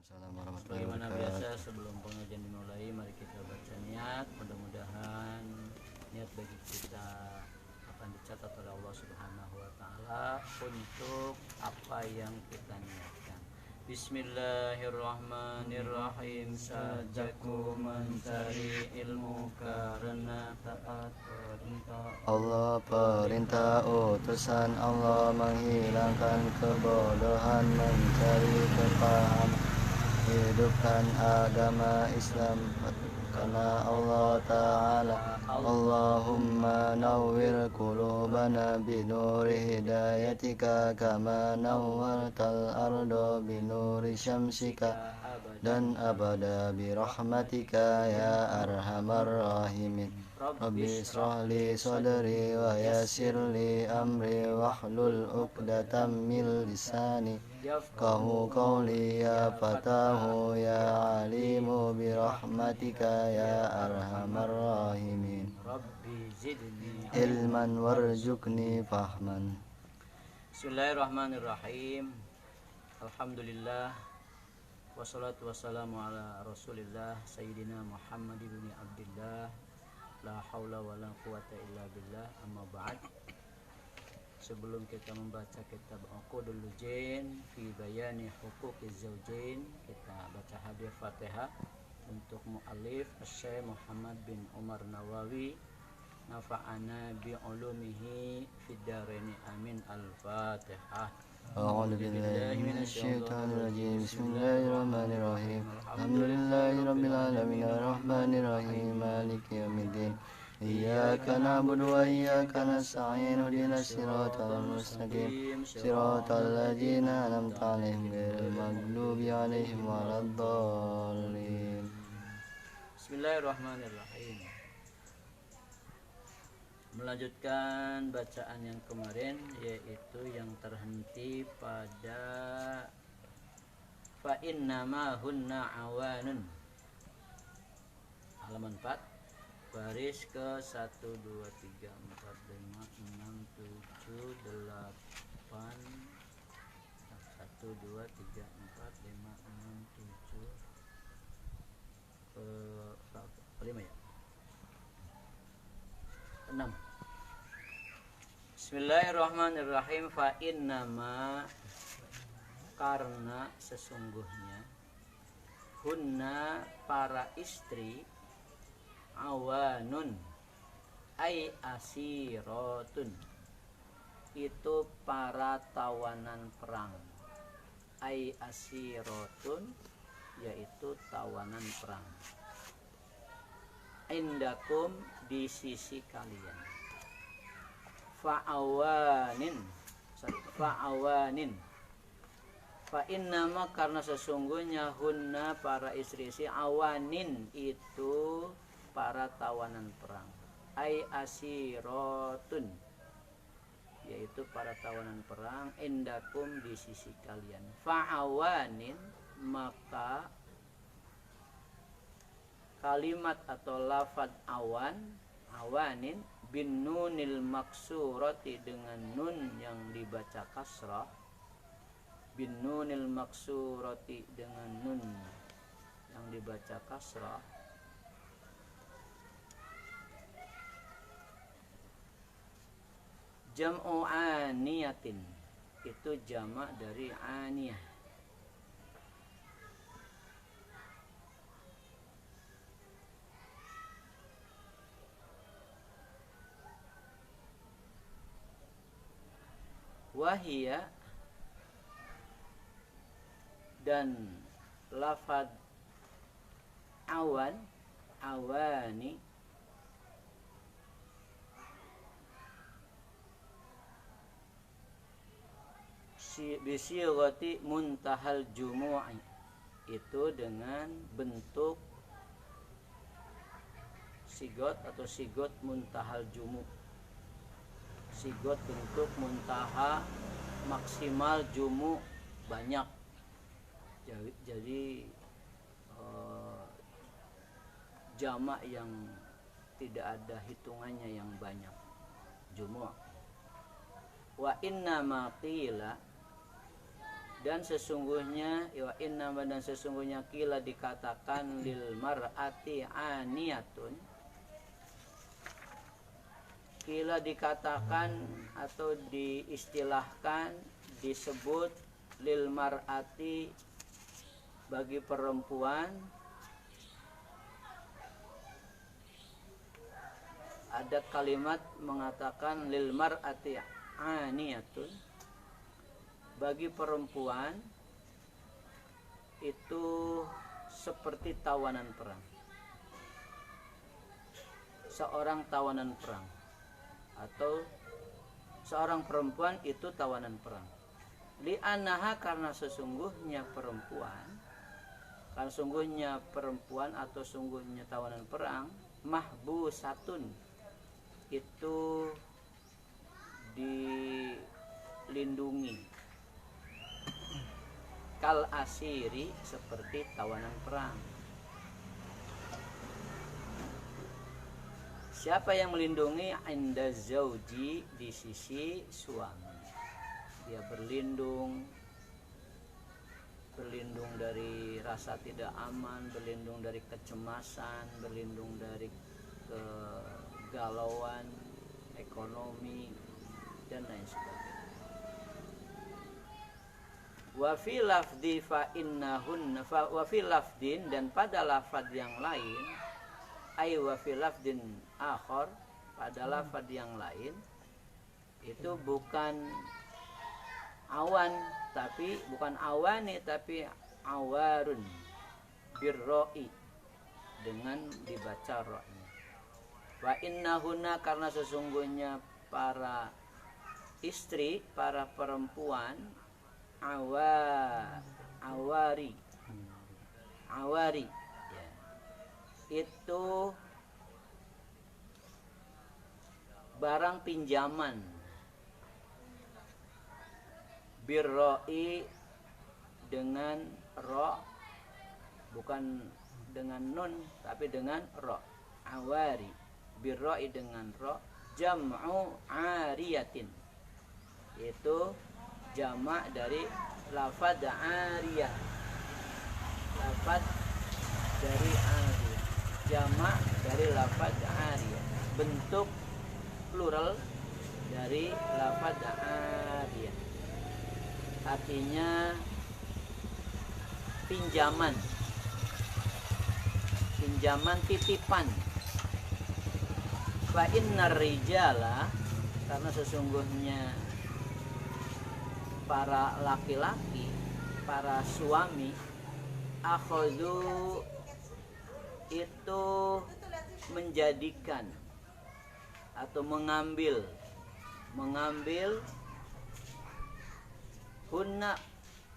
Waalaikumsalam warahmatullahi Sebagaimana wabarakatuh. biasa sebelum pengajian dimulai, mari kita baca niat. Mudah-mudahan niat bagi kita akan dicatat oleh Allah Subhanahu wa taala untuk apa yang kita niatkan. Bismillahirrahmanirrahim. Sajaku mencari ilmu karena taat perintah Allah perintah utusan Allah menghilangkan kebodohan, mencari kepahaman, hidupkan agama Islam karena Allah Ta'ala. Allahumma nawwir qulubana binuri hidayatika kama nawwartal ardo binuri syamsika dan abada birahmatika ya arhamar rahimin. Rabbi israh li sadri wa yassir li amri wahlul 'uqdatam min lisani yafqahu qawli ya fatahu ya alimu birahmatika ya arhamar rahimin. Rabbi zidni Ilman warzuqni fahman. Bismillahirrahmanirrahim. Alhamdulillah, wassalatu wassalamu ala rasulillah Sayyidina Muhammad ibn Abdillah, la haula wa la quwata illa billah, amma ba'd. Sebelum kita membaca kitab Uqudul Lujain fi bayani huquqiz zawjain, kita baca hadiah Fatihah untuk muallif Syekh Muhammad bin Umar Nawawi, nafa'ana bi ulumihi fid darain amin. Al-Fatihah. A'udzu billahi minasyaitonir rajim. Bismillahirrahmanirrahim. Alhamdulillahirabbil alamin arrahmanir rahim maliki yaumiddin. Iyyaka na'budu wa iyyaka nasta'in ihdinas siratal mustaqim siratal ladzina an'amta 'alaihim ghairil maghdubi 'alaihim waladdallin. Bismillahirrahmanirrahim. Melanjutkan bacaan yang kemarin, yaitu yang terhenti pada fa innama hunna awanun, halaman 4, baris ke 1 2 3 4 5 6 7 8 1 2 3 4 5 6 7 5 ya. 6. Bismillahirrahmanirrahim. Fa innama, karena sesungguhnya, hunna para istri, awanun ay asirotun, itu para tawanan perang. Ay asirotun, yaitu tawanan perang. Indakum, di sisi kalian. Fa'awanin, fa'awanin. Fa innama, karena sesungguhnya, hunna para istri-istri, awanin itu para tawanan perang. Ai asirotun, yaitu para tawanan perang. Indakum, di sisi kalian. Fa'awanin, maka kalimat atau lafad awan, awanin, bin nunil maksurati, dengan nun yang dibaca kasrah. Bin nunil maksurati, dengan nun yang dibaca kasrah. Jam'u aniyatin, itu jamak dari aniyah. Wahia, dan lafad awan, awani, bisyirati muntahal jumu'i, itu dengan bentuk sigot atau sigot muntahal jumu'. Sigot bentuk muntaha maksimal, jumu banyak. Jadi jamak yang tidak ada hitungannya yang banyak, jumu'. Wa inna ma qila, Dan sesungguhnya wa inna dan sesungguhnya kila dikatakan lil mar'ati aniyatun, kila dikatakan atau diistilahkan disebut lil mar'ati bagi perempuan, ada kalimat mengatakan lil mar'ati aniyatun, bagi perempuan itu seperti tawanan perang, seorang tawanan perang, atau seorang perempuan itu tawanan perang. Li'annaha karena sesungguhnya perempuan, karena sungguhnya perempuan atau sungguhnya tawanan perang, mahbusatun itu dilindungi, kal asiri seperti tawanan perang. Siapa yang melindungi? Inda zauji, di sisi suami. Dia berlindung dari rasa tidak aman, berlindung dari kecemasan, berlindung dari kegalauan ekonomi dan lain sebagainya. Wa fi lafdi fa innahun wa fi lafdin, dan pada lafaz yang lain, ay wa fi lafdin akhar, pada lafaz yang lain itu bukan awan tapi bukan awani tapi awarun birroi, dengan dibaca ra-nya. Wa innahunna karena sesungguhnya para istri, para perempuan, awari ya, itu barang pinjaman, birroi dengan ro, bukan dengan nun tapi dengan ro, awari birroi dengan ro, jam'u ariyatin, itu jamak dari lafaz ariyah, lafaz dari ariyah, jamak dari lafaz ariyah, bentuk plural dari lafaz ariyah, artinya pinjaman, pinjaman titipan. Fa innar rijala, karena sesungguhnya para laki-laki, para suami, akhadhu itu menjadikan atau mengambil hunna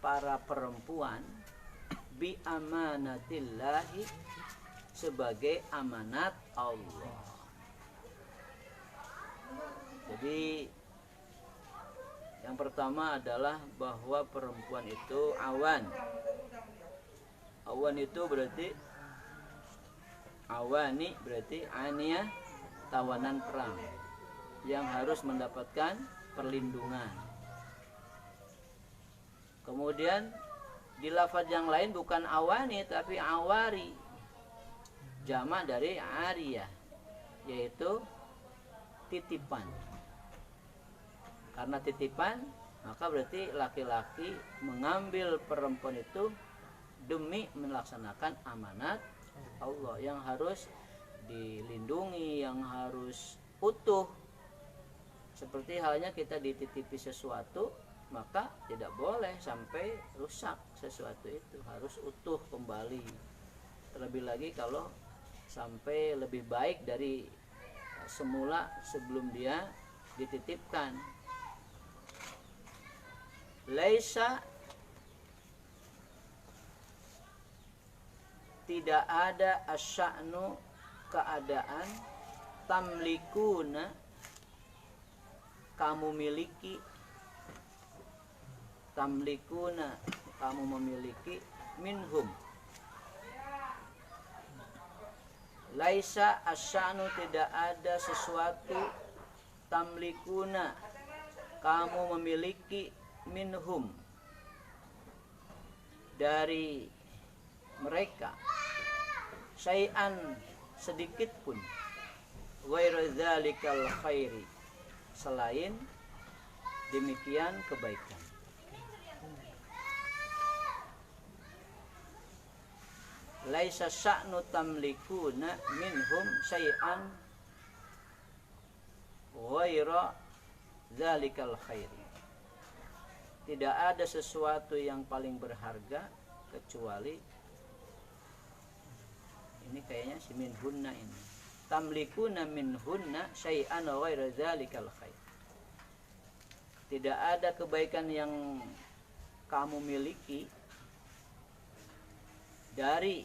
para perempuan bi amanatillahi sebagai amanat Allah. Jadi yang pertama adalah bahwa perempuan itu awan. Awan itu berarti awani, berarti aniyah, tawanan perang yang harus mendapatkan perlindungan. Kemudian di lafaz yang lain bukan awani tapi awari, jamak dari ariyah, yaitu titipan. Karena titipan, maka berarti laki-laki mengambil perempuan itu demi melaksanakan amanat Allah yang harus dilindungi, yang harus utuh. Seperti halnya kita dititipi sesuatu, maka tidak boleh sampai rusak sesuatu itu, harus utuh kembali. Terlebih lagi kalau sampai lebih baik dari semula sebelum dia dititipkan. Laisa, tidak ada asya'nu, keadaan, tamlikuna, kamu miliki, tamlikuna, kamu memiliki, minhum. Laisa asya'nu, tidak ada sesuatu, tamlikuna, kamu memiliki, minhum, dari mereka syai'an sedikit pun ghairu dzalikal khairi, selain demikian kebaikan. Laisa sya'nu tamlikuna minhum syai'an ghairu dzalikal khairi. Tidak ada sesuatu yang paling berharga kecuali ini, kayaknya si minhunna ini, tamlikuna minhunna syai'an ghairu dzalikal khair. Tidak ada kebaikan yang kamu miliki dari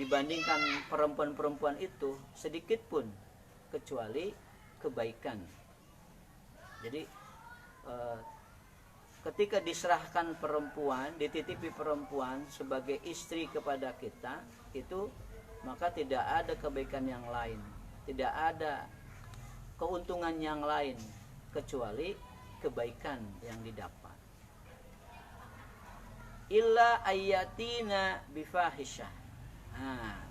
dibandingkan perempuan-perempuan itu sedikit pun kecuali kebaikan. Jadi ketika diserahkan perempuan, dititipi perempuan sebagai istri kepada kita, itu maka tidak ada kebaikan yang lain, tidak ada keuntungan yang lain kecuali kebaikan yang didapat. Illa ayatina bifahisyah.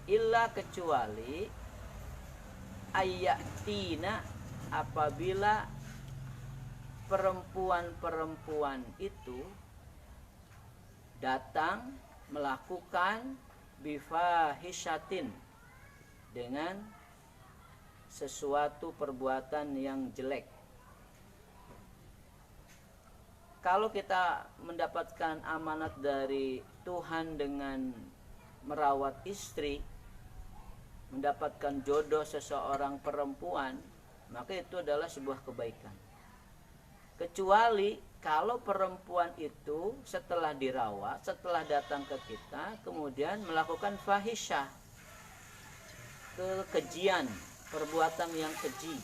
Illa kecuali ayatina, apabila perempuan-perempuan itu datang melakukan bifahisyatin, dengan sesuatu perbuatan yang jelek. Kalau kita mendapatkan amanat dari Tuhan dengan merawat istri, mendapatkan jodoh seseorang perempuan, maka itu adalah sebuah kebaikan. Kecuali kalau perempuan itu setelah dirawat, setelah datang ke kita, kemudian melakukan fahisyah, kekejian, perbuatan yang keji.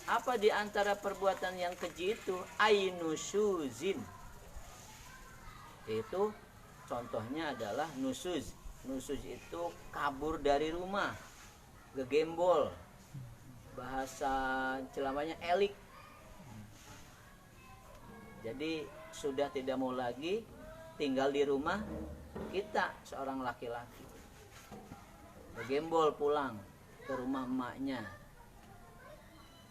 Apa di antara perbuatan yang keji itu? Ainusuzin. Itu contohnya adalah nusuz. Nusuz itu kabur dari rumah, gegembol. Bahasa celamanya elik. Jadi sudah tidak mau lagi tinggal di rumah kita, seorang laki-laki. Gegembol pulang ke rumah emaknya.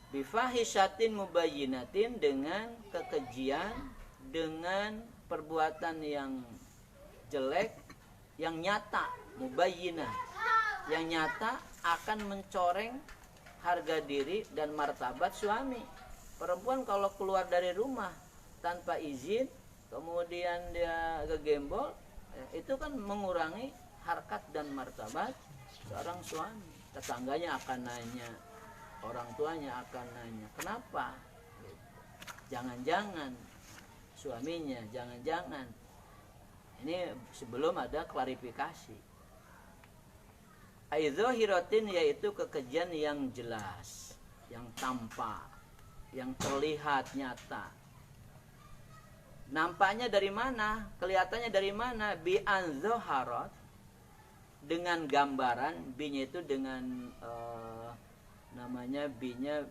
Bifahisyatin mubayyinatin, dengan kekejian, dengan perbuatan yang jelek, yang nyata, mubayyinah, yang nyata akan mencoreng harga diri dan martabat suami. Perempuan kalau keluar dari rumah tanpa izin, kemudian dia gegembol, itu kan mengurangi harkat dan martabat seorang suami. Tetangganya akan nanya, orang tuanya akan nanya, kenapa? Jangan-jangan suaminya, jangan-jangan. Ini sebelum ada klarifikasi. Aidzohiratin, yaitu kekejian yang jelas, yang tampak, yang terlihat nyata. Nampaknya dari mana? Kelihatannya dari mana? Bi anzoharat, dengan gambaran, bi-nya itu dengan namanya bi-nya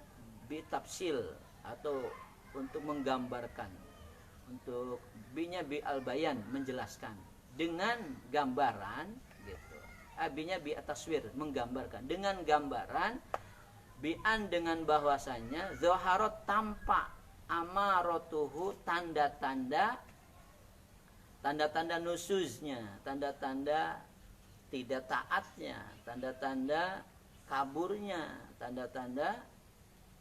bi tafsil, atau untuk menggambarkan. Untuk bi-nya bi albayan, menjelaskan. Dengan gambaran gitu. Bi-nya bi ataswir, menggambarkan. Dengan gambaran, bi'an, dengan bahwasanya zoharat, tampak, amarotuhu, tanda-tanda nusuznya, tanda-tanda tidak taatnya, tanda-tanda kaburnya, tanda-tanda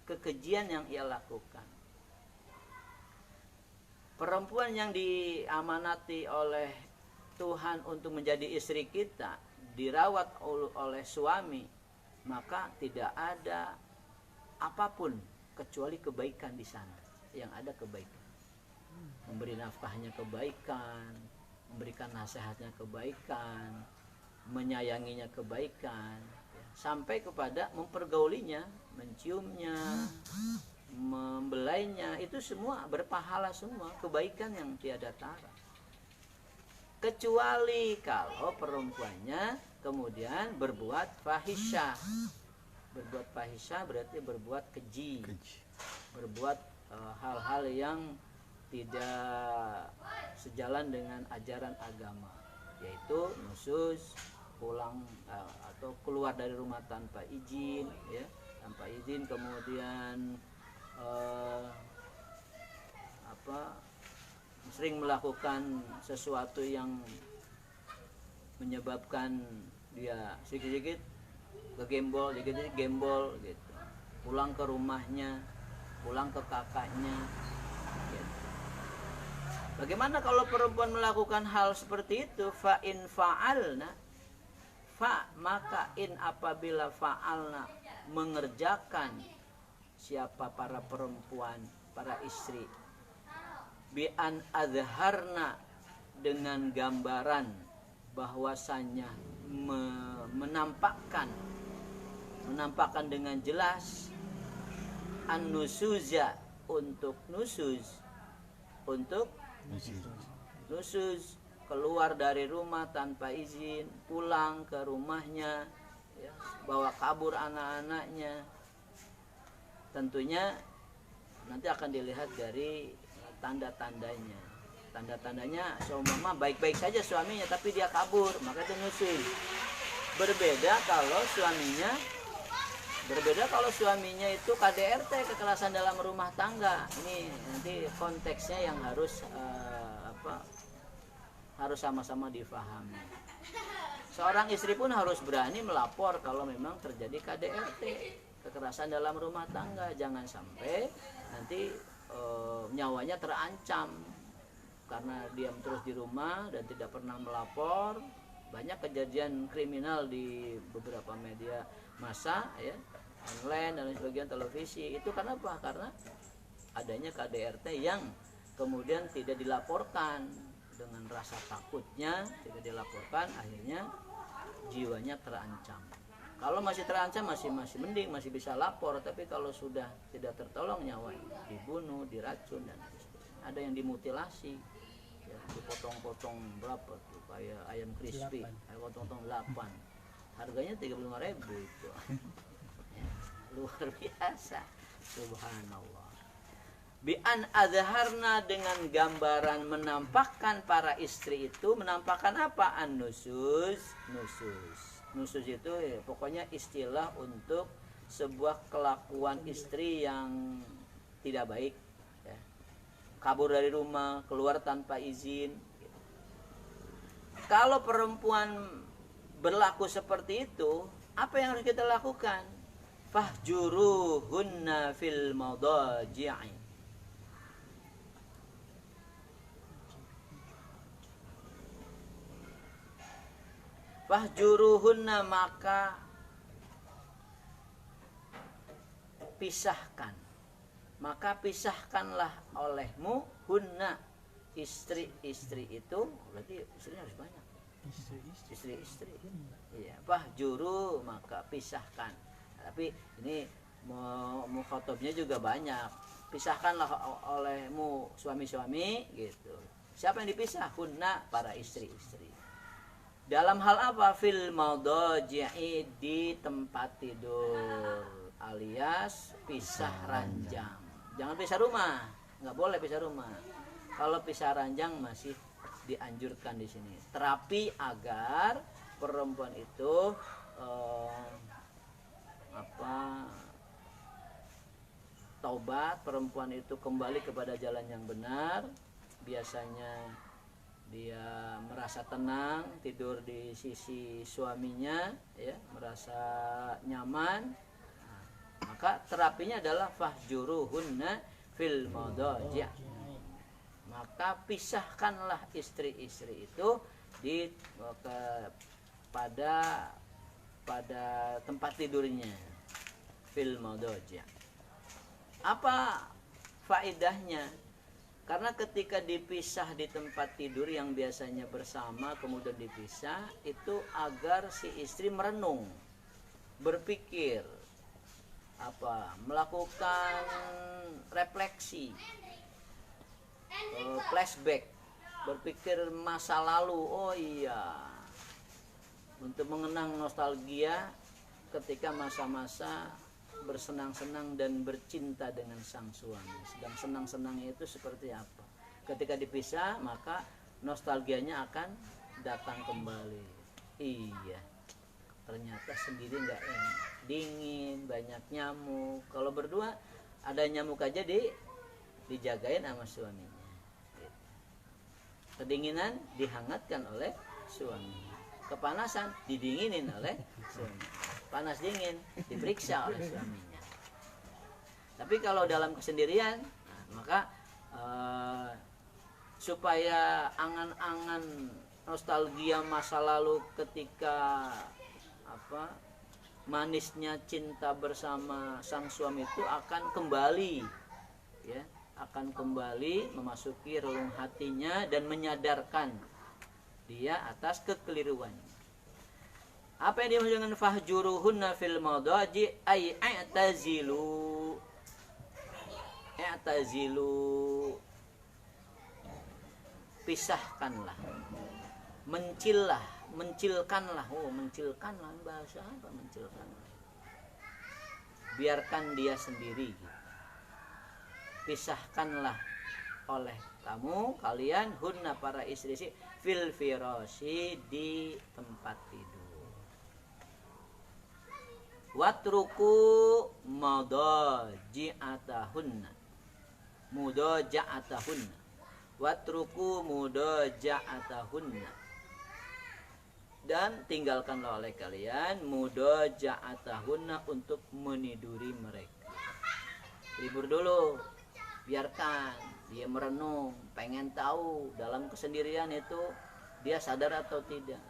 kekejian yang ia lakukan. Perempuan yang diamanati oleh Tuhan untuk menjadi istri kita, dirawat oleh suami, maka tidak ada apapun kecuali kebaikan di sana. Yang ada kebaikan, memberi nafkahnya kebaikan, memberikan nasihatnya kebaikan, menyayanginya kebaikan, sampai kepada mempergaulinya, menciumnya, membelainya, itu semua berpahala, semua kebaikan yang tiada tara. Kecuali kalau perempuannya kemudian berbuat fahisyah. Berbuat fahisyah berarti berbuat keji. Berbuat hal-hal yang tidak sejalan dengan ajaran agama, yaitu nusyuz, pulang atau keluar dari rumah tanpa izin, ya, tanpa izin, kemudian sering melakukan sesuatu yang menyebabkan dia sedikit-sedikit kegembol, sedikit-sedikit gembol gitu. Pulang ke rumahnya, pulang ke kakaknya gitu. Bagaimana kalau perempuan melakukan hal seperti itu? Fa in fa'alna, maka in apabila fa'alna, mengerjakan siapa para perempuan, para istri, bi an adharna, dengan gambaran bahwasannya menampakkan dengan jelas, an-nusuza, untuk nusuz, keluar dari rumah tanpa izin, pulang ke rumahnya, ya, bawa kabur anak-anaknya. Tentunya nanti akan dilihat dari tanda-tandanya. Tanda-tandanya seumpama baik-baik saja suaminya tapi dia kabur, maka itu nusuz. Berbeda kalau suaminya itu KDRT, kekerasan dalam rumah tangga. Ini nanti konteksnya yang harus harus sama-sama difahami. Seorang istri pun harus berani melapor kalau memang terjadi KDRT, kekerasan dalam rumah tangga. Jangan sampai nanti nyawanya terancam karena diam terus di rumah dan tidak pernah melapor. Banyak kejadian kriminal di beberapa media massa, ya, online dan sebagian televisi. Itu kenapa? Karena adanya KDRT yang kemudian tidak dilaporkan. Dengan rasa takutnya tidak dilaporkan, akhirnya jiwanya terancam. Kalau masih terancam masih mending, masih bisa lapor. Tapi kalau sudah tidak tertolong, nyawanya dibunuh, diracun, dan ada yang dimutilasi, ya, dipotong-potong berapa tuh, kayak ayam crispy, potong-potong 8, harganya 35.000 itu. Ya, luar biasa, subhanallah. Bi an adharna, dengan gambaran menampakkan para istri itu. Menampakkan apa? An nusyuz. Nusyuz itu ya, pokoknya istilah untuk sebuah kelakuan istri yang tidak baik, ya. Kabur dari rumah, keluar tanpa izin. Kalau perempuan berlaku seperti itu, apa yang harus kita lakukan? Fahjuruhunna fil madaji'i. Fahjuruhunna, maka pisahkanlah olehmu, hunna, istri-istri itu. Berarti istrinya harus banyak, istri-istri. Iya, fahjuru, maka pisahkan. Tapi ini mukhatabnya juga banyak. Pisahkanlah olehmu suami-suami gitu. Siapa yang dipisah? Hunna, para istri-istri. Dalam hal apa? Fil madaji'i, di tempat tidur, alias pisah ranjang. Jangan pisah rumah, nggak boleh pisah rumah. Kalau pisah ranjang masih dianjurkan di sini. Terapi agar perempuan itu taubat, perempuan itu kembali kepada jalan yang benar. Biasanya dia merasa tenang tidur di sisi suaminya, ya, merasa nyaman. Nah, maka terapinya adalah fahjuruhunna fil madaji'. Maka pisahkanlah istri-istri itu pada tempat tidurnya, fil madaji'. Apa faedahnya? Karena ketika dipisah di tempat tidur yang biasanya bersama kemudian dipisah, itu agar si istri merenung, berpikir, melakukan refleksi, flashback, berpikir masa lalu. Oh iya, untuk mengenang nostalgia ketika masa-masa bersenang-senang dan bercinta dengan sang suami. Sedang senang-senangnya itu seperti apa? Ketika dipisah maka nostalgianya akan datang kembali. Iya, ternyata sendiri nggak enak, dingin, banyak nyamuk. Kalau berdua ada nyamuk aja dijagain sama suaminya. Kedinginan dihangatkan oleh suami, kepanasan didinginin oleh suami, panas dingin diperiksa oleh suaminya. Tapi kalau dalam kesendirian, maka supaya angan-angan nostalgia masa lalu ketika manisnya cinta bersama sang suami itu akan kembali, ya, akan kembali memasuki relung hatinya dan menyadarkan dia atas kekeliruannya. Apa yang dimaksud dengan fahjuruhunna fil madaji ay i'tazilu pisahkanlah, mencilkanlah. Mencilkanlah bahasa apa? Mencilkanlah, biarkan dia sendiri. Pisahkanlah oleh kalian hunna para istri fil firasyi di tempat tidur. Watruku mudaja'atahunna dan tinggalkanlah oleh kalian mudaja'atahunna untuk meniduri mereka. Libur dulu, biarkan dia merenung, pengen tahu dalam kesendirian itu dia sadar atau tidak,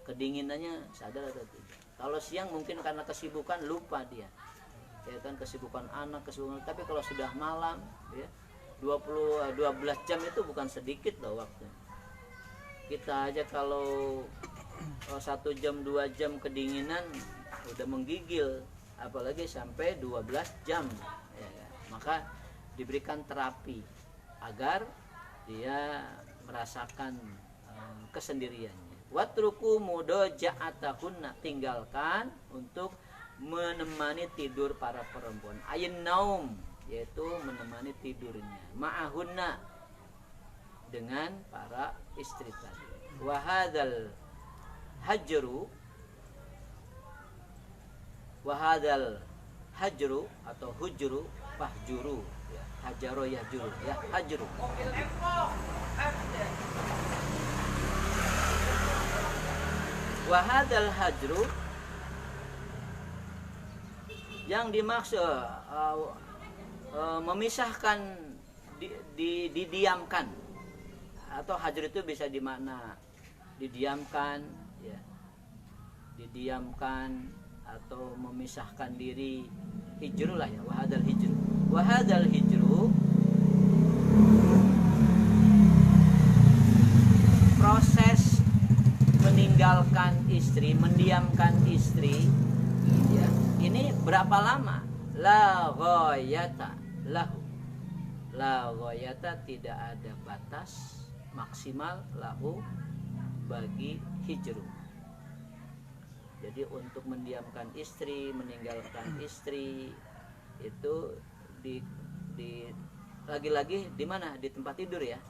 kedinginannya sadar atau tidak. Kalau siang mungkin karena kesibukan lupa dia, ya kan, kesibukan anak, kesibukan. Tapi kalau sudah malam, ya 12 jam itu bukan sedikit loh waktu. Kita aja kalau 1 jam 2 jam kedinginan udah menggigil, apalagi sampai 12 jam, ya kan? Maka diberikan terapi agar dia merasakan kesendiriannya. Watruku mudaja'atahunna, tinggalkan untuk menemani tidur para perempuan. Ayin naum, yaitu menemani tidurnya. Ma'ahunna, dengan para istri tadi. Wahadal hajru atau hujru, fahjuru, ya, hajaro yahjuru, ya, hajru. Wahadal hajru, yang dimaksud memisahkan, didiamkan, atau hajr itu bisa dimakna didiamkan, ya, didiamkan atau memisahkan diri. Hijru lah, ya, wahadal hijru proses meninggalkan istri, mendiamkan istri, ya, ini berapa lama? La ghayata lahu, la ghayata, tidak ada batas maksimal lahu bagi hijru. Jadi untuk mendiamkan istri, meninggalkan istri itu lagi-lagi di mana? Di tempat tidur, ya.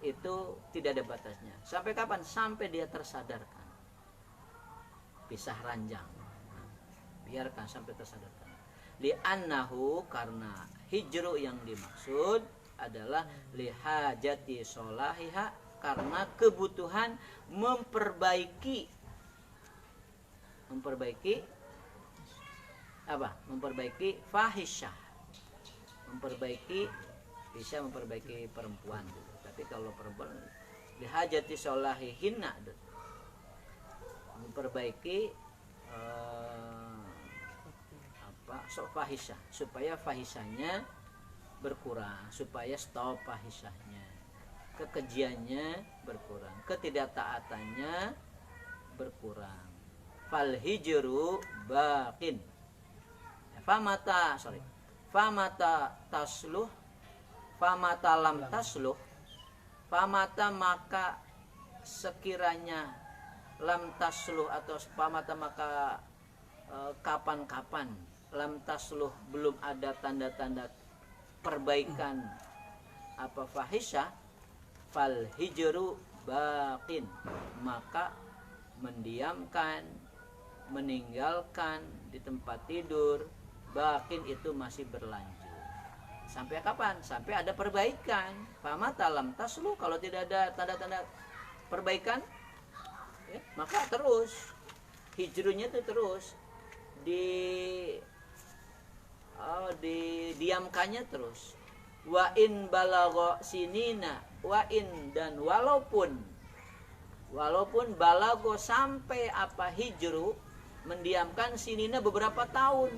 Itu tidak ada batasnya. Sampai kapan? Sampai dia tersadarkan. Pisah ranjang. Biarkan sampai tersadarkan. Li'annahu, karena hijru yang dimaksud adalah lihajati sholahiha, karena kebutuhan memperbaiki apa? Memperbaiki fahisyah. Bisa memperbaiki perempuan. Tapi kalau perempuan lihajati sholahihinna, memperbaiki fahisyah, supaya fahisyahnya berkurang, supaya stop fahisyahnya, kekejiannya berkurang, ketidaktaatannya berkurang. Fal hijru baqin, famata lam tasluh, famata maka sekiranya, lam tasluh atau famata maka kapan-kapan, lam tasluh belum ada tanda-tanda perbaikan apa fahisyah, fal hijru baqin, maka mendiamkan, meninggalkan di tempat tidur, baqin itu masih berlanjut. Sampai kapan? Sampai ada perbaikan. Famata lam taslu, kalau tidak ada tanda-tanda perbaikan, ya, maka terus hijrunya itu terus didiamkannya terus. Wa in balagha sinina, wa in, dan walaupun balago sampai apa hijru, mendiamkan sinina beberapa tahun.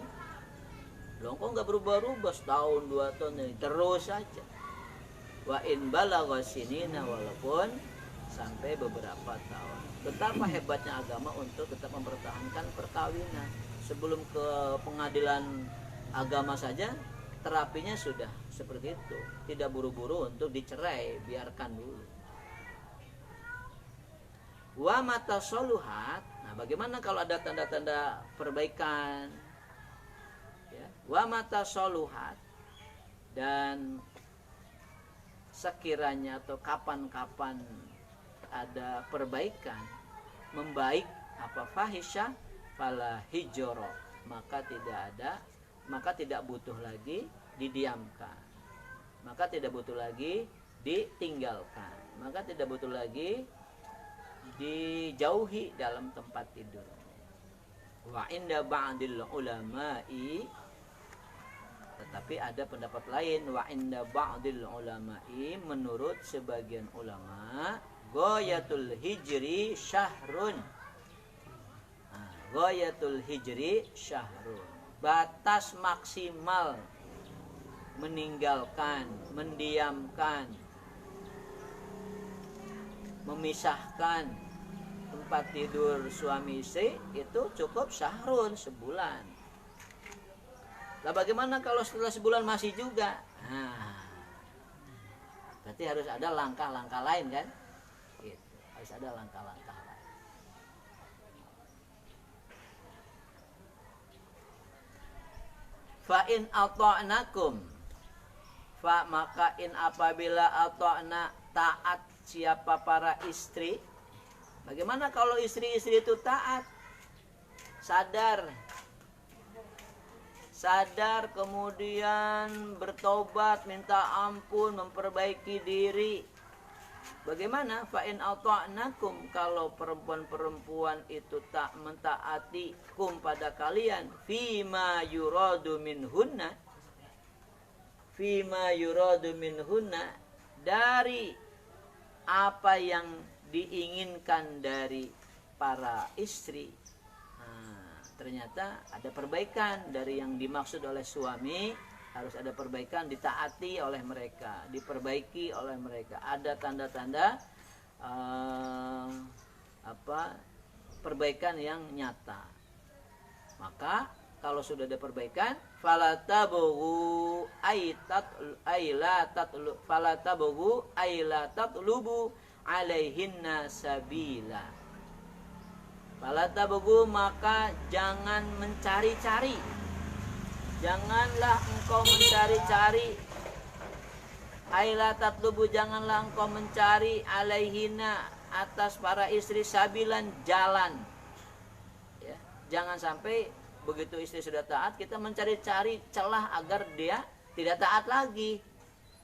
Loh kok nggak berubah-ubah setahun 2 tahun ini, terus saja. Wa in balagha sinina, walaupun sampai beberapa tahun. Betapa hebatnya agama untuk tetap mempertahankan perkawinan. Sebelum ke pengadilan agama saja terapinya sudah seperti itu. Tidak buru-buru untuk dicerai, biarkan dulu. Wa mata soluhat. Nah, bagaimana kalau ada tanda-tanda perbaikan? Ya. Wa mata soluhat, dan sekiranya atau kapan-kapan ada perbaikan, membaik apa fahisyah, fala hijro, maka tidak butuh lagi didiamkan, maka tidak butuh lagi ditinggalkan, maka tidak butuh lagi dijauhi dalam tempat tidur. Wa inda ba'dil ulama'i, tetapi ada pendapat lain, wa inda ba'dil ulama'i, menurut sebagian ulama, ghayatul hijri syahrun. Ghayatul hijri syahrun, batas maksimal meninggalkan, mendiamkan, memisahkan tempat tidur suami istri itu cukup syahrun, sebulan. Lah bagaimana kalau setelah sebulan masih juga? Nah, berarti harus ada langkah-langkah lain kan? Gitu. Harus ada langkah-langkah lain. Fa in ata'nakum, fa maka in apabila ata'na, taat siapa para istri. Bagaimana kalau istri-istri itu taat, sadar kemudian bertobat, minta ampun, memperbaiki diri. Bagaimana? Fa in ata'nakum, kalau perempuan-perempuan itu tak mentaati kum pada kalian, fima yuradu minhunna, dari apa yang diinginkan dari para istri. Nah, ternyata ada perbaikan dari yang dimaksud oleh suami, harus ada perbaikan, ditaati oleh mereka, diperbaiki oleh mereka. Ada tanda-tanda perbaikan yang nyata. Maka kalau sudah ada perbaikan, falatabughu ailatatlubu alaihinna sabila. Falatabughu, maka jangan mencari-cari. Janganlah engkau mencari-cari. Ailatatlubu, janganlah engkau mencari alaihinna, atas para istri, sabilan, jalan. Ya, jangan sampai begitu istri sudah taat, kita mencari-cari celah agar dia tidak taat lagi.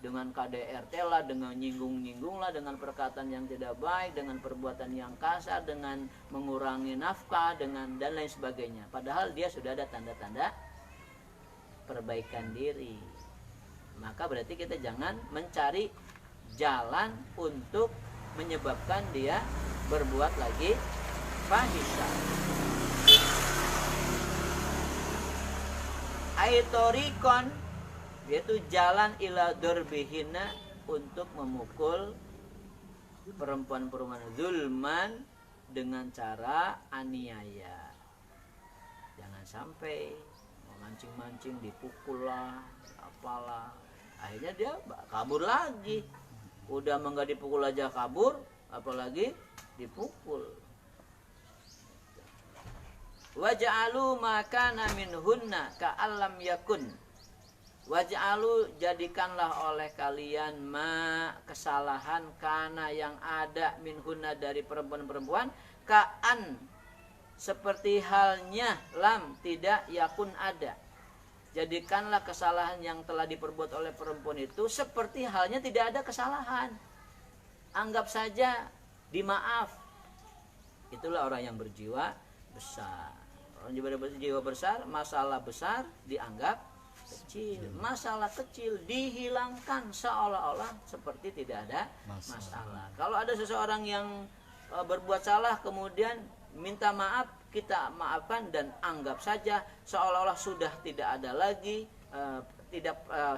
Dengan KDRT lah, dengan nyinggung-nyinggung lah, dengan perkataan yang tidak baik, dengan perbuatan yang kasar, dengan mengurangi nafkah, dengan dan lain sebagainya. Padahal dia sudah ada tanda-tanda perbaikan diri. Maka berarti kita jangan mencari jalan untuk menyebabkan dia berbuat lagi fahisyah. Aitorikon, yaitu jalan ila durbihina, untuk memukul perempuan-perempuan, zulman, dengan cara aniaya. Jangan sampai mancing-mancing, dipukul lah, apalah, akhirnya dia kabur lagi. Udah enggak dipukul aja kabur, apalagi dipukul. Waja'alu makana minhunna ka'allam yakun, Waj'alu, jadikanlah oleh kalian ma, kesalahan, kana yang ada minhunna dari perempuan-perempuan, ka'an, seperti halnya, lam, tidak, yakun, ada. Jadikanlah kesalahan yang telah diperbuat oleh perempuan itu seperti halnya tidak ada kesalahan. Anggap saja dimaaf. Itulah orang yang berjiwa besar. Orang berjiwa besar, masalah besar dianggap kecil, masalah kecil dihilangkan seolah-olah seperti tidak ada masalah. Kalau ada seseorang yang berbuat salah kemudian minta maaf, kita maafkan dan anggap saja seolah-olah sudah tidak ada lagi,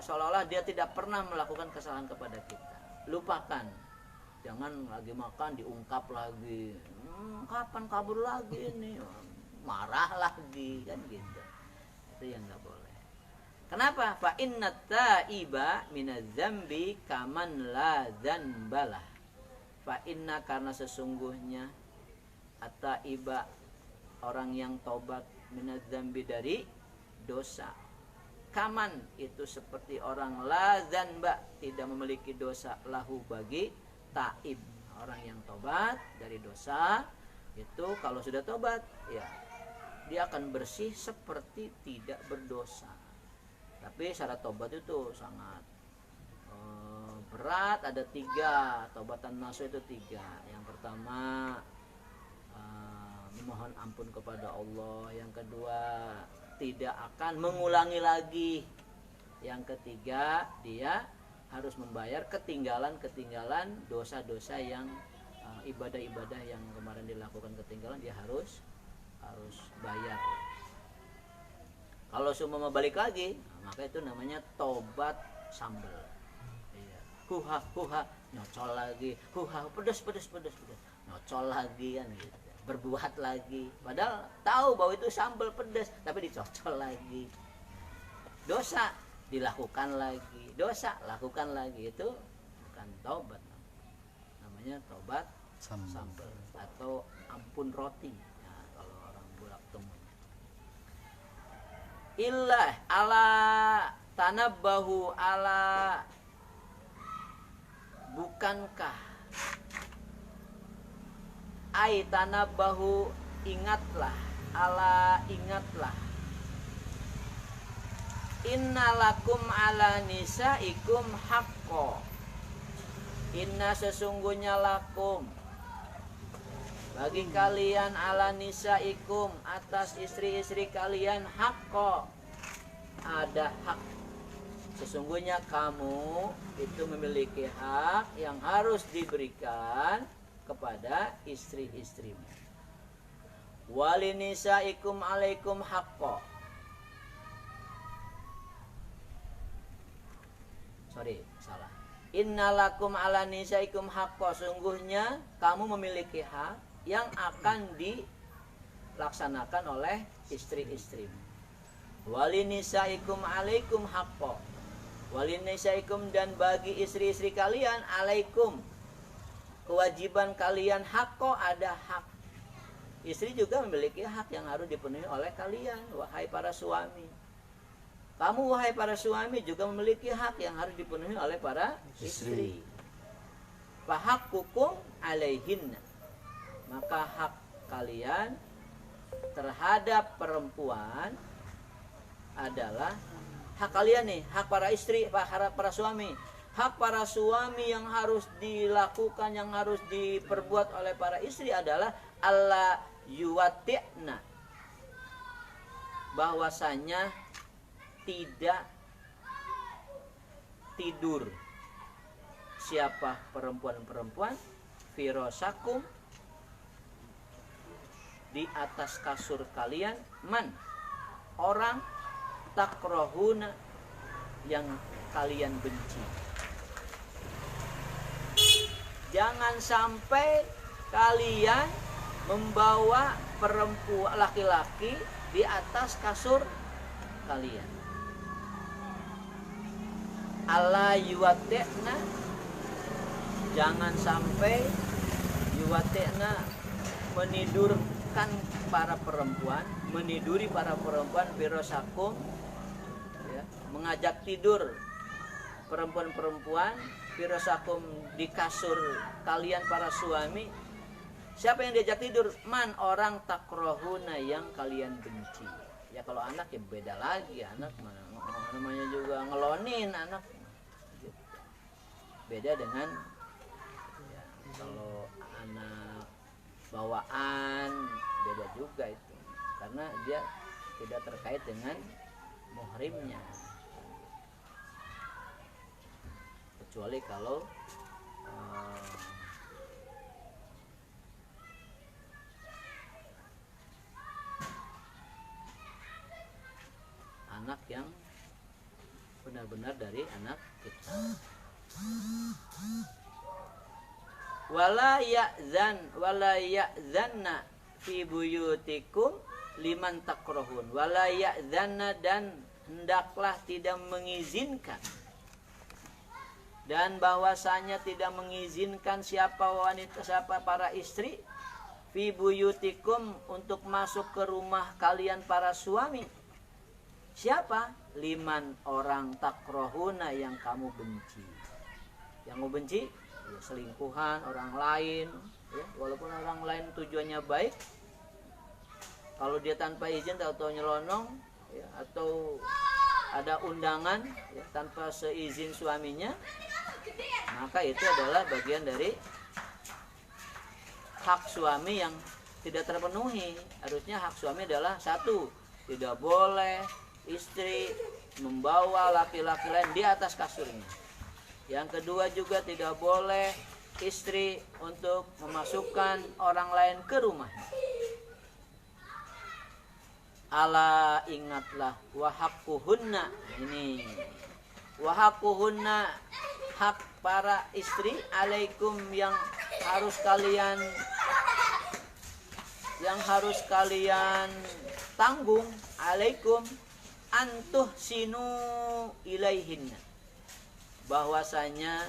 seolah-olah dia tidak pernah melakukan kesalahan kepada kita. Lupakan, jangan lagi makan diungkap lagi, kapan kabur lagi ini, marah lagi, kan gitu. Itu yang nggak boleh. Kenapa? Fa inna ta'iba minadz-dzambi kaman la dzanbalah. Fa inna, karena sesungguhnya at-ta'iba, orang yang taubat, minadz-dzambi, dari dosa. Kaman, itu seperti orang la dzanba, tidak memiliki dosa, lahu, bagi ta'ib, orang yang taubat dari dosa. Itu kalau sudah taubat, ya dia akan bersih seperti tidak berdosa. Tapi syarat tobat itu sangat berat, ada 3. Taubatan nasuh itu 3. Yang pertama memohon ampun kepada Allah. Yang kedua, tidak akan mengulangi lagi. Yang ketiga, dia harus membayar ketinggalan dosa-dosa yang ibadah-ibadah yang kemarin dilakukan ketinggalan, dia harus bayar. Kalau semua balik lagi, maka itu namanya tobat sambel. Iya. Huha, nyocol lagi. Huha, pedas, nyocol lagi, kan gitu. Berbuat lagi. Padahal tahu bahwa itu sambel pedas, tapi dicocol lagi. Dosa dilakukan lagi, dosa lakukan lagi, itu bukan tobat. Namanya tobat sambel atau ampun roti. Nah, kalau orang bulak temunya. Illah ala tanabbahu, ala, bukankah, ai tanabbahu, ingatlah, ala, ingatlah, innalakum ala nisaikum haqqo, inna, sesungguhnya, lakum, bagi kalian, ala nisaikum, atas istri-istri kalian, haqqo, ada hak. Sesungguhnya kamu itu memiliki hak yang harus diberikan kepada istri-istrimu. Walinisaikum alaikum haqqo. Salah. Innalakum ala nisaikum haqqo, sungguhnya kamu memiliki hak yang akan dilaksanakan oleh istri-istrimu. Walinisaikum alaikum haqqo, walinisaikum, dan bagi istri-istri kalian, alaikum, kewajiban kalian, haqqo, ada hak. Istri juga memiliki hak yang harus dipenuhi oleh kalian, wahai para suami. Kamu, wahai para suami, juga memiliki hak yang harus dipenuhi oleh para istri. Fahaqqukum alaihinna, maka hak kalian terhadap perempuan adalah hak kalian nih, hak para istri, para suami. Hak para suami yang harus dilakukan, yang harus diperbuat oleh para istri adalah alla yuwati'na, bahwasanya tidak tidur siapa perempuan-perempuan firosakum, di atas kasur kalian, man, orang, takrohuna, yang kalian benci. Jangan sampai kalian membawa perempuan, laki-laki, di atas kasur kalian. Alla yuwatekna, jangan sampai yuwatekna, menidurkan para perempuan, meniduri para perempuan, birosakum, ya, mengajak tidur perempuan-perempuan, firasakum di kasur kalian para suami. Siapa yang diajak tidur? Man, orang takrohuna yang kalian benci. Ya kalau anak ya beda lagi, anak namanya juga ngelonin anak. Gitu. Beda dengan ya, kalau anak bawaan beda juga itu, karena dia tidak terkait dengan muhrimnya. Kecuali kalau anak yang benar-benar dari anak kita. Wala ya'zanna fi buyutikum liman takrahun. Wala ya'zanna, dan hendaklah tidak mengizinkan, dan bahwasanya tidak mengizinkan siapa wanita, siapa para istri, fi buyutikum, untuk masuk ke rumah kalian para suami. Siapa? Liman, orang takrohuna yang kamu benci. Yang kamu benci ya, selingkuhan orang lain ya, walaupun orang lain tujuannya baik, kalau dia tanpa izin atau nyelonong ya, atau ada undangan ya, tanpa seizin suaminya, maka itu adalah bagian dari hak suami yang tidak terpenuhi. Harusnya hak suami adalah satu, tidak boleh istri membawa laki-laki lain di atas kasurnya. Yang kedua juga tidak boleh istri untuk memasukkan orang lain ke rumahnya. Ala, ingatlah, wahaqquhunna, ini wahaqquhunna, hak para istri, alaikum, yang harus kalian tanggung, alaikum, antuh sinu ilaihinna, bahwasanya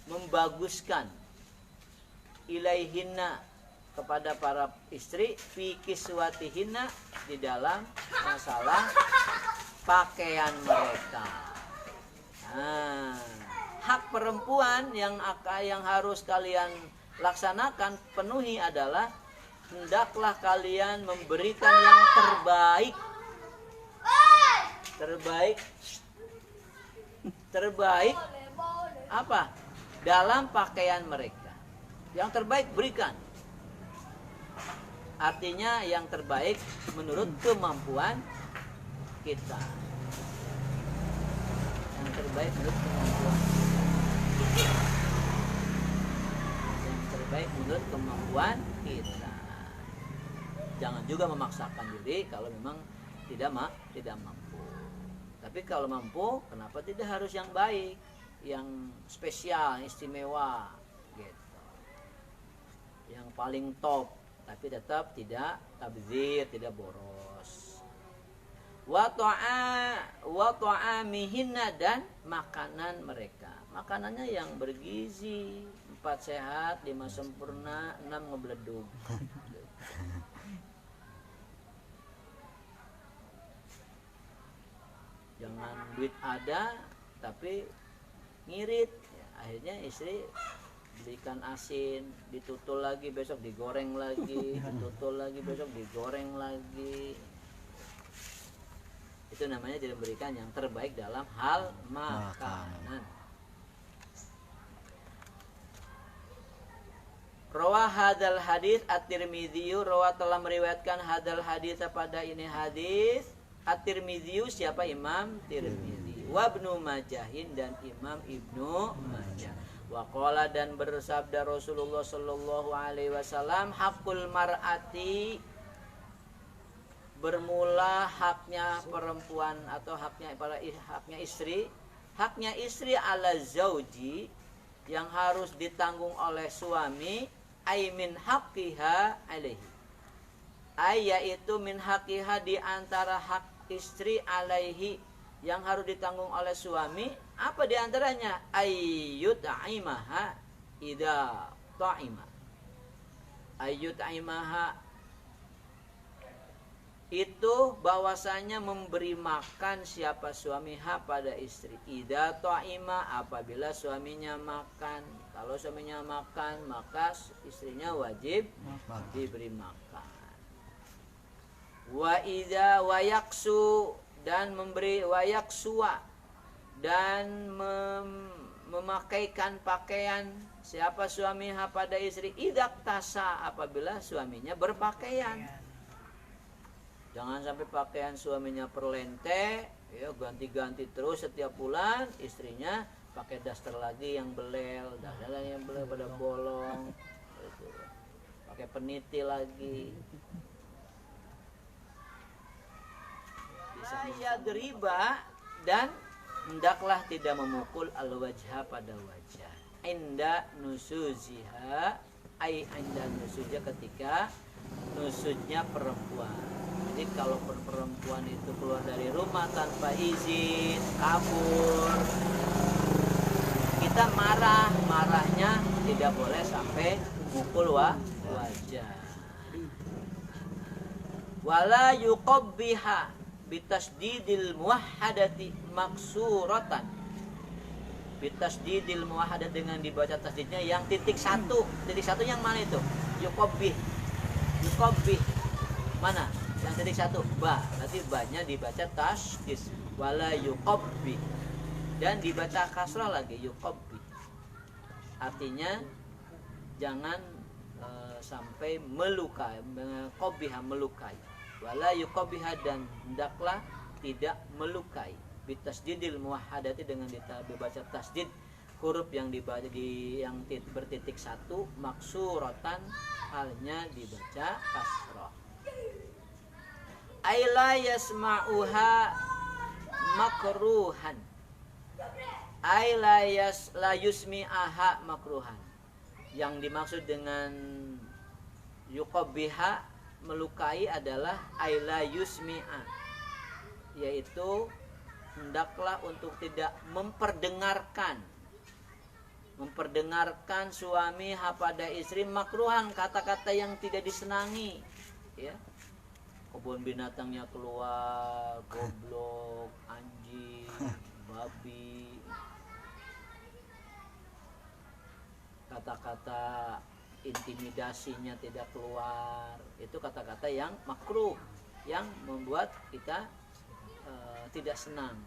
membaguskan, ilaihinna, kepada para istri, fi kiswatihinna, di dalam masalah pakaian mereka. Nah, hak perempuan yang harus kalian laksanakan, penuhi adalah hendaklah kalian memberikan yang terbaik apa? Dalam pakaian mereka. Yang terbaik berikan. Artinya yang terbaik menurut kemampuan kita. Yang terbaik menurut kemampuan. Yang terbaik menurut kemampuan kita. Jangan juga memaksakan diri kalau memang tidak mampu. Tapi kalau mampu, kenapa tidak harus yang baik, yang spesial, istimewa, gitu. Yang paling top, tapi tetap tidak tabdzir, tidak boros. Wa ta'amihinna, dan makanan mereka. Makanannya yang bergizi, 4 sehat, 5 sempurna, 6 ngebledug. Jangan duit ada tapi ngirit ya, akhirnya istri belikan asin, ditutul lagi, besok digoreng lagi, ditutul lagi, besok digoreng lagi. Itu namanya tidak memberikan yang terbaik dalam hal makanan. Rawah hadal hadis at-Tirmidzi, rawah telah meriwayatkan hadal hadis, pada ini hadis at-Tirmidzi, siapa? Imam Tirmidzi. Wa Ibnu Majahin, dan Imam Ibnu Majah. Wa qala, dan bersabda Rasulullah sallallahu alaihi wasallam, hakul mar'ati, bermula haknya perempuan atau haknya istri, haknya istri ala zauji, yang harus ditanggung oleh suami, ay min haqqiha alaihi, ay yaitu min haqqiha, di antara hak istri alaihi, yang harus ditanggung oleh suami. Apa diantaranya? Ayyut aimaha idza ta'ima, ayyut aimaha itu bahwasanya memberi makan siapa suamiha pada istri. Idza ta'ima, apabila suaminya makan. Kalau suaminya makan, maka istrinya wajib diberi makan. Wa idza wayaksu, dan memberi wayaksua, dan memakaikan pakaian siapa suamiha pada istri. Idza tasa, apabila suaminya berpakaian. Jangan sampai pakaian suaminya perlente, ya ganti-ganti terus setiap bulan, istrinya pakai daster lagi yang belel, daster yang belel pada bolong, gitu. Pakai peniti lagi. Bisa yadriba, dan hendaklah tidak memukul al-wajha pada wajah. Inda nusuziha, ai inda nusuznya ketika nusuznya perempuan. Jadi kalau perempuan itu keluar dari rumah tanpa izin, kabur, kita marahnya tidak boleh sampai mukul wajah. Wala yuqabbiha bitasdidil muwahhadati maksuratan. Bitasdidil muwahhadat, dengan dibaca tasdidnya yang titik satu. Titik satu yang mana itu? Yuqabbih. Mana? Yang titik satu, ba, berarti ba-nya dibaca tasdid, wala yuqabbi, dan dibaca kasrah lagi, yuqabbi. Artinya jangan sampai melukai, qabbiha, melukai, wala yuqabbiha, dan hendaklah tidak melukai. Bitasdidil muwahhadati, dengan dibaca tasdid huruf yang dibaca yang bertitik satu, maksuratan, halnya dibaca kasrah. Aila yasma'uha makruhan. Aila la yusmi'aha makruhan. Yang dimaksud dengan yuqabbiha, melukai, adalah aila yusmi'a, yaitu hendaklah untuk tidak memperdengarkan suami pada istri makruhan, kata-kata yang tidak disenangi, ya. Kebun binatangnya keluar, goblok, anjing, babi, kata-kata intimidasinya tidak keluar. Itu kata-kata yang makruh, yang membuat kita tidak senang,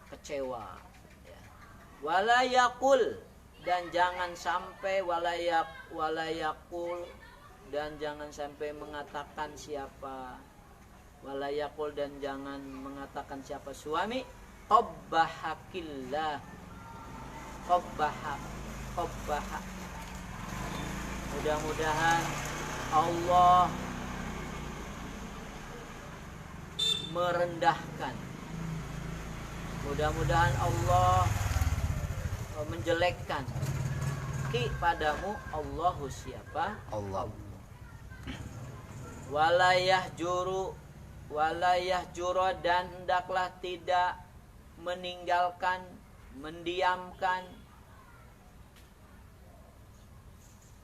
kecewa, ya. Walayakul, dan jangan sampai walayakul, dan jangan sampai mengatakan siapa, walayakul, dan jangan mengatakan siapa suami, qabbahakillah, qabbahak. Mudah-mudahan Allah merendahkan, mudah-mudahan Allah menjelekkan ki padamu, Allahu siapa? Allah. Walayah juro, dan hendaklah tidak meninggalkan, mendiamkan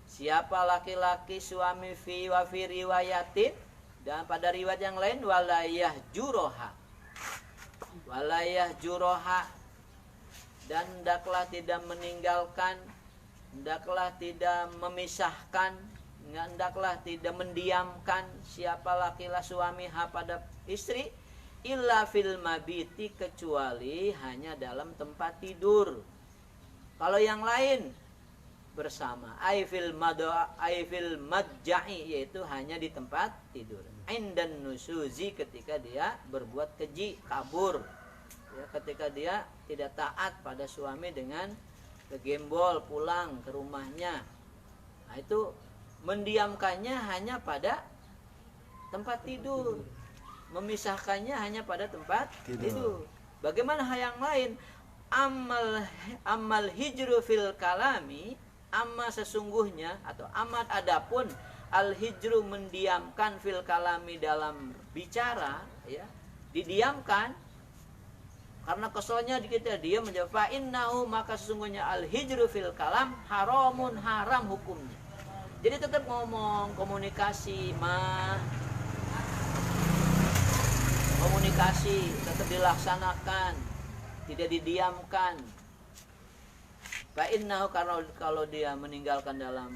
siapa laki-laki suami fi wa fi riwayatin, dan pada riwayat yang lain walayah juroha, dan hendaklah tidak meninggalkan, hendaklah tidak memisahkan, hendaklah tidak mendiamkan siapa laki-laki suami pada istri, illa fil mabiti, kecuali hanya dalam tempat tidur. Kalau yang lain bersama, aifil madja'i, yaitu hanya di tempat tidur. Indan nusuzi, ketika dia berbuat keji, kabur, ya, ketika dia tidak taat pada suami dengan kegembol pulang ke rumahnya. Nah, itu mendiamkannya hanya pada tempat tidur, memisahkannya hanya pada tempat tidur. Bagaimana hal yang lain? Amal hijru fil kalami, amma sesungguhnya, atau amat adapun, al hijru mendiamkan, fil kalami dalam bicara, ya, didiamkan karena keselnya kita, dia menjawab fa innahu, maka sesungguhnya al hijru fil kalam haramun, haram hukumnya. Jadi tetap ngomong, komunikasi, komunikasi tetap dilaksanakan, tidak didiamkan. Fa innahu, karena kalau dia meninggalkan dalam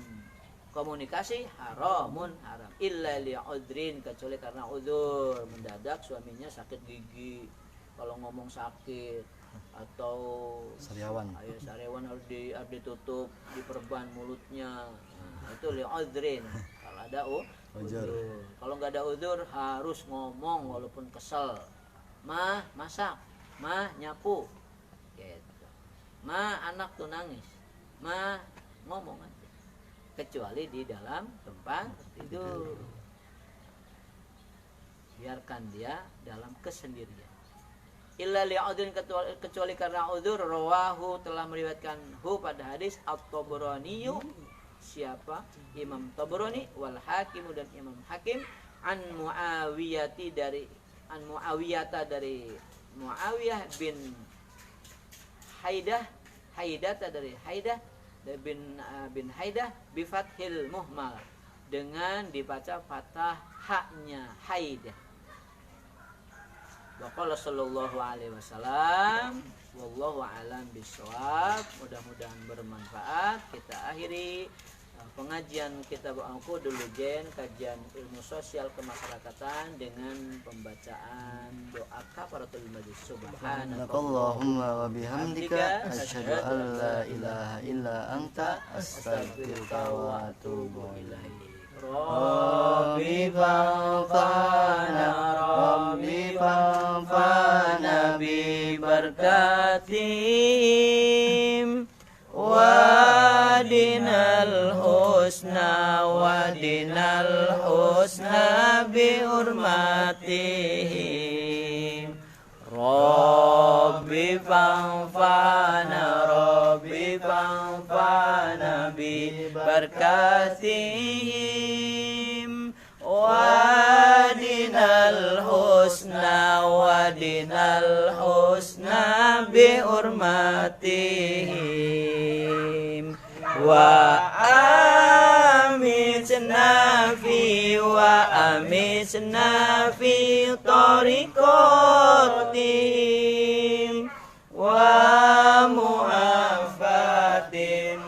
komunikasi haramun, haram. Illa li'udrin, kecuali karena udzur mendadak, suaminya sakit gigi, kalau ngomong sakit, atau Sariawan harus ditutup, diperban mulutnya. Nah, itu li'udrin kalau ada udzur. Kalau nggak ada udzur harus ngomong walaupun kesel. Mah masak, mah nyapu, gitu. Mah anak tuh nangis, mah ngomong aja. Kecuali di dalam tempat tidur, biarkan dia dalam kesendirian. Illa li'udrin, kecuali karena udzur. Rawahu, telah meriwayatkan pada hadis At-Tabrani, siapa? Imam Tabrani, wal Hakim, dan Imam Hakim, an Muawiyati, dari an Muawiyata, dari Muawiyah bin Haidah, Haidata, dari Haidah bin Haidah, bi fathil muhmal, dengan dibaca fathah haknya Haidah. Wa qala sallallahu alaihi wasallam, wallahu alam bisawab. Mudah-mudahan bermanfaat. Kita akhiri pengajian kitab Al-Qudul Jen, kajian ilmu sosial kemasyarakatan, dengan pembacaan doa kafaratul majlis. Subhanakallahumma wa bihamdika asyhadu an la ilaha illa anta astaghfiruka wa atubu ilaik. Rabbi fanfa'na bi barakatim wadinal husna bi hurmatihim. Rabbi fanfa'na bi barakatihim wadinal husna bi hurmatihim wa amitna fi tariqatihim wa mu'afatin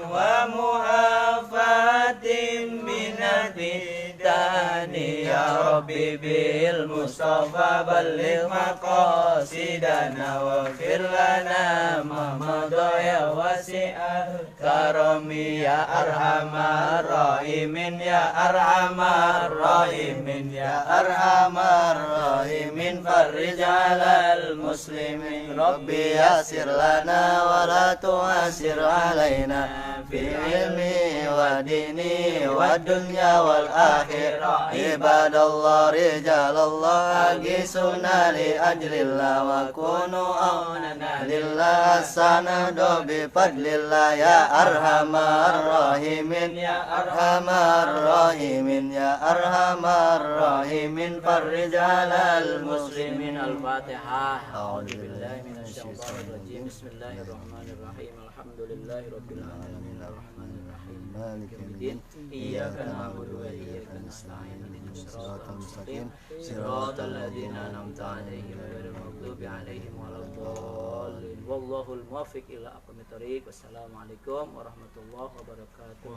binaditani ya Rabbi bil Mustafa balligh maqasidana wa fir lana ma madaya wasi'al karami ya arhamar rahimin ya arhamar rahimin ya arhamar rahimin farrij 'alal muslimin Rabbi yasir lana wa la tu'asir 'alaina fi ilmi wa dini wa dunya wal akhirah ibadallah rijalallah agisuna li ajlillah wa kunu aunana lillah sanadu bi fadlillah ya arhamar rahimin ya arhamar rahimin ya arhamar rahimin farrij 'alal muslimin. Al-Fatihah. A'udzu billahi minasyaitonir rajim. Bismillahirrahmanirrahim. Alhamdulillahirabbil alamin arrahmanir rahim maliki yaumiddin iyyaka na'budu wa iyyaka nasta'in ihdinas siratal mustaqim siratal ladzina an'amta 'alaihim ghairil maghdubi 'alaihim waladdallin. Wallahul muwaffiq ila aqwamit thoriq. Wassalamualaikum warahmatullahi wabarakatuh.